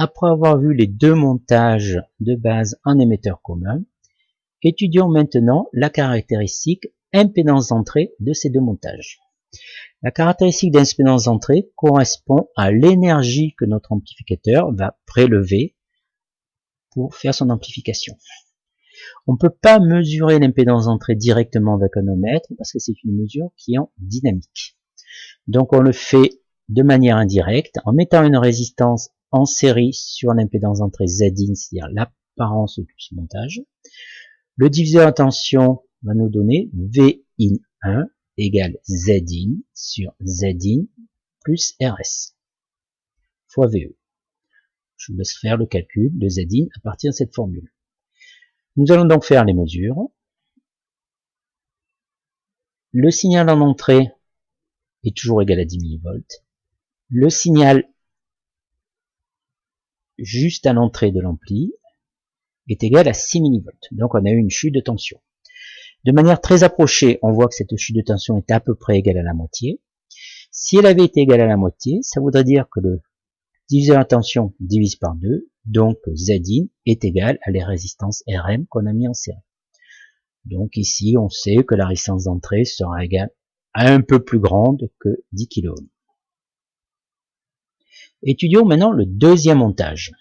Après avoir vu les deux montages de base en émetteur commun, étudions maintenant la caractéristique impédance d'entrée de ces deux montages. La caractéristique d'impédance d'entrée correspond à l'énergie que notre amplificateur va prélever pour faire son amplification. On ne peut pas mesurer l'impédance d'entrée directement avec un ohmètre parce que c'est une mesure qui est en dynamique. Donc on le fait de manière indirecte en mettant une résistance en série sur l'impédance d'entrée Zin, c'est-à-dire l'apparence de ce montage. Le diviseur à tension va nous donner Vin1 égale Zin sur Zin plus Rs fois VE. Je vous laisse faire le calcul de Zin à partir de cette formule. Nous allons donc faire les mesures. Le signal en entrée est toujours égal à 10 mV. Le signal juste à l'entrée de l'ampli est égal à 6 mV. Donc on a eu une chute de tension. De manière très approchée, on voit que cette chute de tension est à peu près égale à la moitié. Si elle avait été égale à la moitié, ça voudrait dire que le diviseur à tension divise par 2, donc Zin est égal à les résistances Rm qu'on a mis en série. Donc ici, on sait que la résistance d'entrée sera égale à un peu plus grande que 10 kΩ. Étudions maintenant le deuxième montage.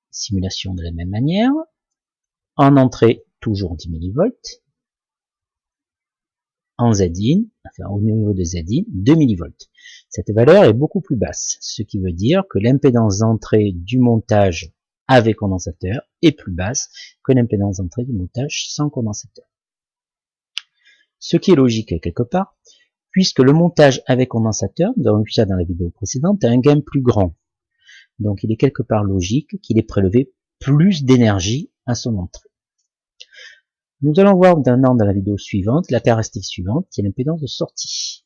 Simulation de la même manière. En entrée, toujours 10 mV. En Zin, enfin au niveau de Zin, 2 mV. Cette valeur est beaucoup plus basse, ce qui veut dire que l'impédance d'entrée du montage avec condensateur est plus basse que l'impédance d'entrée du montage sans condensateur. Ce qui est logique quelque part, puisque le montage avec condensateur, nous avons vu ça dans la vidéo précédente, a un gain plus grand. Donc il est quelque part logique qu'il ait prélevé plus d'énergie à son entrée. Nous allons voir maintenant dans la vidéo suivante la caractéristique suivante qui est l'impédance de sortie.